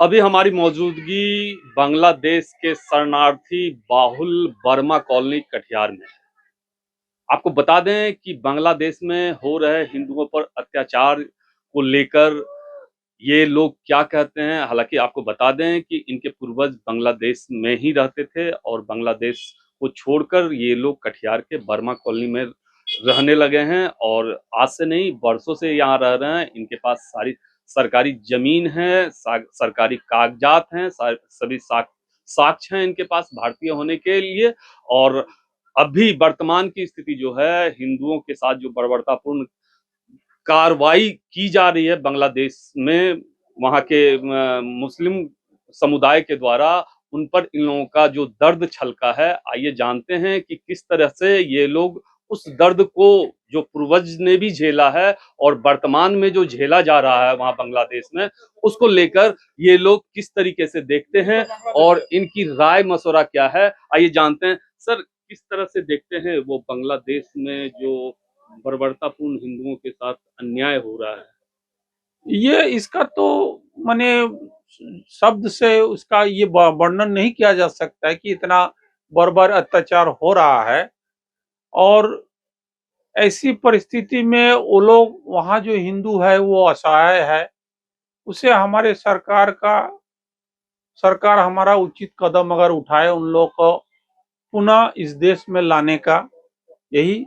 अभी हमारी मौजूदगी बांग्लादेश के शरणार्थी बाहुल बर्मा कॉलोनी कटिहार में। आपको बता दें कि बांग्लादेश में हो रहे हिंदुओं पर अत्याचार को लेकर ये लोग क्या कहते हैं। हालांकि आपको बता दें कि इनके पूर्वज बांग्लादेश में ही रहते थे और बांग्लादेश को छोड़कर ये लोग कटिहार के बर्मा कॉलोनी में रहने लगे हैं और आज से नहीं बरसों से यहाँ रह रहे हैं। इनके पास सारी सरकारी जमीन है, सरकारी कागजात हैं, सभी साक्ष्य हैं इनके पास भारतीय होने के लिए। और अभी वर्तमान की स्थिति जो है, हिंदुओं के साथ जो बर्बरतापूर्ण कार्रवाई की जा रही है बांग्लादेश में, वहां के मुस्लिम समुदाय के द्वारा, उन पर इन लोगों का जो दर्द छलका है। आइए जानते हैं कि किस तरह से ये लोग उस दर्द को जो पूर्वज ने भी झेला है और वर्तमान में जो झेला जा रहा है वहां बांग्लादेश में, उसको लेकर ये लोग किस तरीके से देखते हैं और इनकी राय मशवरा क्या है। आइए जानते हैं। सर, किस तरह से देखते हैं वो बांग्लादेश में जो बर्बरतापूर्ण हिंदुओं के साथ अन्याय हो रहा है? ये इसका तो माने शब्द से उसका ये वर्णन नहीं किया जा सकता है कि इतना बर्बर अत्याचार हो रहा है। और ऐसी परिस्थिति में वो लोग वहाँ जो हिंदू है वो असहाय है, उसे हमारे सरकार हमारा उचित कदम अगर उठाए उन लोग को पुनः इस देश में लाने का, यही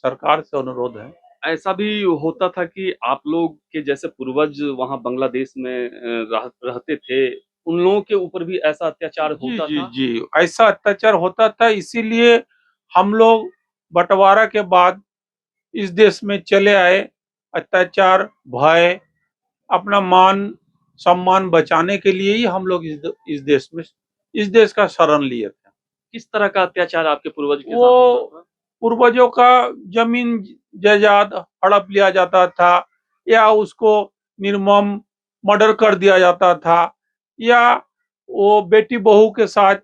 सरकार से अनुरोध है। ऐसा भी होता था कि आप लोग के जैसे पूर्वज वहां बांग्लादेश में रहते थे, उन लोगों के ऊपर भी ऐसा अत्याचार जी होता जी था? जी, ऐसा अत्याचार होता था, इसीलिए हम लोग बंटवारा के बाद इस देश में चले आए। अत्याचार, भय, अपना मान सम्मान बचाने के लिए ही हम लोग इस देश का शरण लिए थे। किस तरह का अत्याचार आपके पूर्वज के साथ होता वो था? पूर्वजों का जमीन जायदाद हड़प लिया जाता था, या उसको निर्मम मर्डर कर दिया जाता था, या वो बेटी बहू के साथ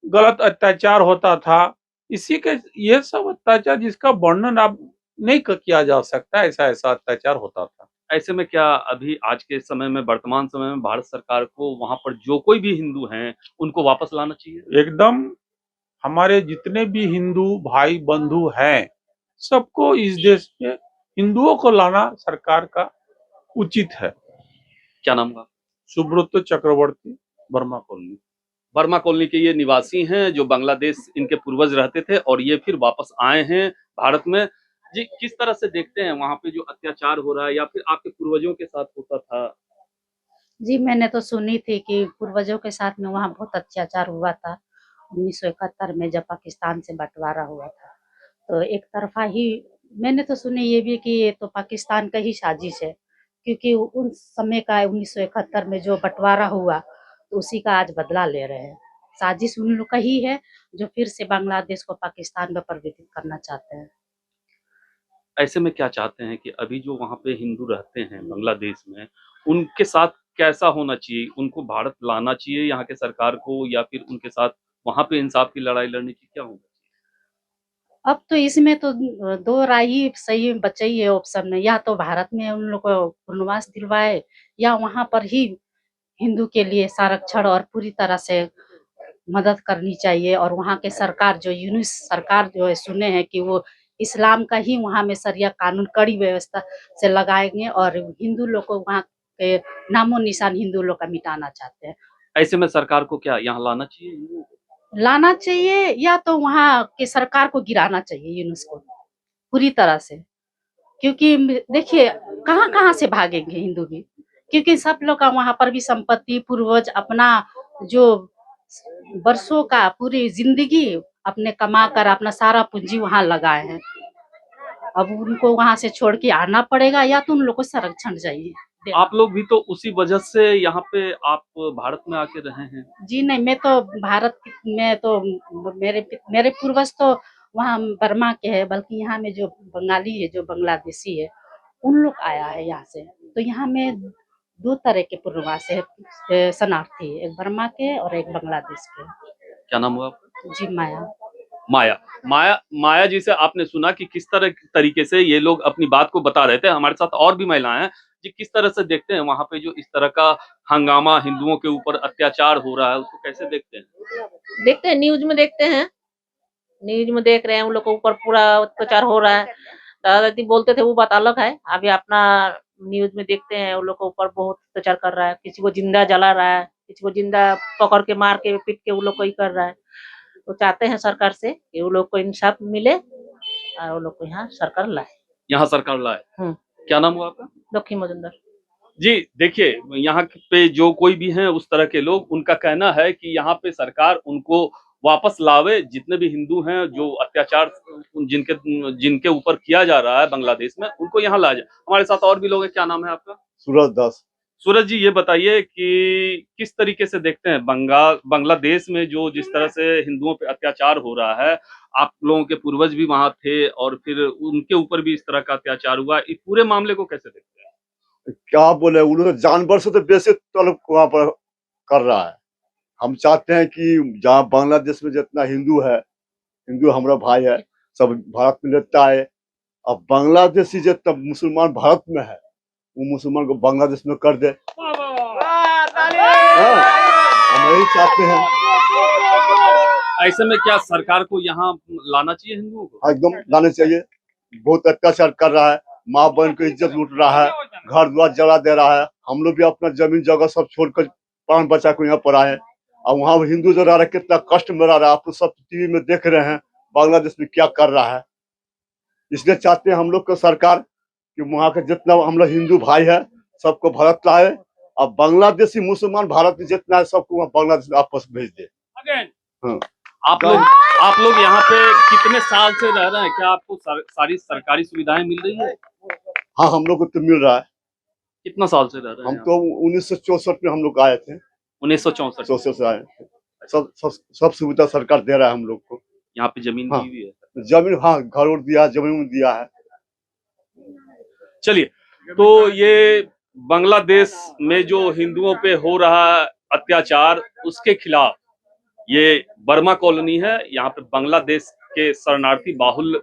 गलत अत्याचार होता था। इसी के ये सब अत्याचार जिसका वर्णन आप नहीं किया जा सकता, ऐसा ऐसा अत्याचार होता था। ऐसे में क्या अभी आज के समय में, वर्तमान समय में भारत सरकार को वहां पर जो कोई भी हिंदू हैं उनको वापस लाना चाहिए? एकदम, हमारे जितने भी हिंदू भाई बंधु हैं, सबको इस देश में हिंदुओं को लाना सरकार का उचित है। क्या नाम का? सुब्रत चक्रवर्ती, बर्मा कॉलोनी। बर्मा कॉलोनी के ये निवासी हैं जो बांग्लादेश इनके पूर्वज रहते थे और ये फिर वापस आए हैं भारत में। जी, किस तरह से देखते हैं वहां पे जो अत्याचार हो रहा है या फिर आपके पूर्वजों के साथ होता था? जी, मैंने तो सुनी थी कि पूर्वजों के साथ में वहाँ बहुत अत्याचार हुआ था। 1971 में जब पाकिस्तान से बँटवारा हुआ था, तो एक तरफ़ा ही मैंने तो सुनी ये भी कि ये तो पाकिस्तान का ही साजिश है, क्योंकि उन समय का 1971 में जो बँटवारा हुआ, तो उसी का आज बदला ले रहे हैं। साजिश उन लोग का ही है, जो फिर से बांग्लादेश को पाकिस्तान में परिवर्तित करना चाहते हैं। ऐसे में क्या चाहते हैं कि अभी जो वहाँ पे हिंदू रहते हैं बांग्लादेश में, उनके साथ कैसा होना चाहिए? उनको भारत लाना चाहिए यहाँ के सरकार को, या फिर उनके साथ वहाँ पे इंसाफ की लड़ाई लड़नी चाहिए? क्या होगा? अब तो इसमें तो दो राय ही सही बची है ऑप्शन में, या तो भारत में उन लोग को पुनर्वास दिलवाए, या वहाँ पर ही हिंदू के लिए संरक्षण और पूरी तरह से मदद करनी चाहिए। और वहाँ के सरकार जो यूनिस सरकार जो है, सुने हैं कि वो इस्लाम का ही वहाँ में शरिया कानून कड़ी व्यवस्था से लगाएंगे और हिंदू लोग को वहाँ के नामो निशान हिंदू लोग का मिटाना चाहते हैं। ऐसे में सरकार को क्या यहाँ लाना चाहिए हिंदुओं को? लाना चाहिए, या तो वहाँ की सरकार को गिराना चाहिए यूनुस को पूरी तरह से। क्योंकि देखिए कहाँ-कहाँ से भागेंगे हिंदू भी, क्योंकि सब लोग का वहाँ पर भी संपत्ति, पूर्वज अपना जो बरसों का पूरी जिंदगी अपने कमा कर अपना सारा पूंजी वहाँ लगाए हैं। अब उनको वहाँ से छोड़ के आना पड़ेगा, या तो उन लोग को संरक्षण चाहिए। आप लोग भी तो उसी वजह से यहाँ पे आप भारत में आके रहे हैं। जी नहीं, मैं तो भारत में तो मेरे पूर्वज तो वहाँ बर्मा के हैं, बल्कि यहाँ में जो बंगाली है, जो बांग्लादेशी है, उन लोग आया है यहाँ से। तो यहाँ में 2 तरह के पूर्ववास है, शरणार्थी, एक बर्मा के और एक बांग्लादेश के। क्या नाम हुआ आपका? जी, माया। माया। माया जी से आपने सुना कि किस तरह तरीके से ये लोग अपनी बात को बता रहे थे। हमारे साथ और भी महिलाएं हैं जी किस तरह से देखते हैं वहां पे जो इस तरह का हंगामा हिंदुओं के ऊपर अत्याचार हो रहा है उसको कैसे देखते हैं? देखते हैं, न्यूज में देखते हैं, न्यूज में देख रहे हैं उन लोग के ऊपर पूरा अत्याचार हो रहा है। दादाजी बोलते थे वो बात अलग है, अभी अपना न्यूज में देखते हैं उन लोग के ऊपर बहुत अत्याचार कर रहा है, किसी को जिंदा जला रहा है, किसी को जिंदा पकड़ के मार के पीट के उन लोग को ही कर रहा है। तो चाहते हैं सरकार से कि उन लोग को इंसाफ मिले और उन लोग को यहाँ सरकार लाए। यहाँ सरकार लाए। क्या नाम हुआ आपका? लक्ष्मी मजुमदार। जी देखिए, यहाँ पे जो कोई भी हैं उस तरह के लोग, उनका कहना है कि यहाँ पे सरकार उनको वापस लावे, जितने भी हिंदू हैं जो अत्याचार जिनके जिनके ऊपर किया जा रहा है बांग्लादेश में, उनको यहाँ लाया जाए। हमारे साथ और भी लोग हैं, क्या नाम है आपका? सूरज दास। सूरज जी, ये बताइए कि किस तरीके से देखते हैं बांग्लादेश में जो जिस तरह से हिंदुओं पे अत्याचार हो रहा है, आप लोगों के पूर्वज भी वहां थे और फिर उनके ऊपर भी इस तरह का अत्याचार हुआ, इस पूरे मामले को कैसे देखते हैं? क्या बोले, उन्होंने जानवर से तो बेसिक तलब वहां पर कर रहा है। हम चाहते हैं कि जहाँ बांग्लादेश में जितना हिंदू है, हिंदू हमारा भाई है, सब भारत में रहता है। अब बांग्लादेशी जितना मुसलमान भारत में है, वो मुसलमान को बांग्लादेश में कर दे। हाँ, हम यही चाहते हैं। ऐसे में क्या सरकार को यहाँ लाना चाहिए हिंदुओं को? एकदम लाने चाहिए। बहुत अत्याचार कर रहा है, माँ बहन को इज्जत लूट रहा है, घर द्वार जला दे रहा है। हम लोग भी अपना जमीन जगह सब छोड़कर प्राण बचा कर यहाँ पर आए, और वहाँ हिंदू जो रह रहा है कितना कष्ट में रह रहा है। आप लोग सब टीवी में देख रहे हैं बांग्लादेश में क्या कर रहा है। इसलिए चाहते हैं हम लोग को सरकार कि वहाँ के जितना हम लोग हिंदू भाई है सबको भारत लाए, और बांग्लादेशी मुसलमान भारत में जितना है सबको वहाँ बांग्लादेश में आपस भेज दे। हाँ। आप लोग यहाँ पे कितने साल से रह रहे हैं? क्या आपको सारी सरकारी सुविधाएं मिल रही है? हाँ, हम लोग को तो मिल रहा है। कितना साल से रह रहे हैं? हम तो 1964 में हम लोग आए थे। 1964 से आए थे। सब सुविधा सरकार दे रहा है हम लोग को। यहाँ पे जमीन हाँ, दी हुई है? जमीन, हाँ, घर और दिया, जमीन दिया है। चलिए, तो ये बांग्लादेश में जो हिंदुओं पे हो रहा अत्याचार, उसके खिलाफ ये बर्मा कॉलोनी है। यहाँ पे बांग्लादेश के शरणार्थी बाहुल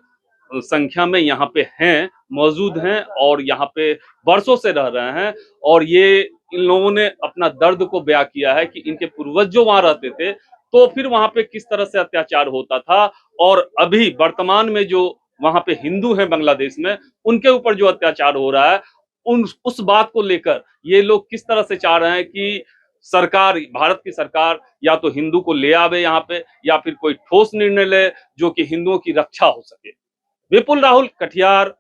संख्या में यहाँ पे हैं, मौजूद हैं और यहाँ पे बरसों से रह रहे हैं। और ये इन लोगों ने अपना दर्द को बयां किया है कि इनके पूर्वज जो वहां रहते थे तो फिर वहां पे किस तरह से अत्याचार होता था, और अभी वर्तमान में जो वहां पे हिंदू हैं बांग्लादेश में, उनके ऊपर जो अत्याचार हो रहा है, उस बात को लेकर ये लोग किस तरह से चाह रहे हैं कि सरकार, भारत की सरकार या तो हिंदू को ले आवे यहाँ पे, या फिर कोई ठोस निर्णय ले जो कि हिंदुओं की रक्षा हो सके। विपुल राहुल, कटिहार।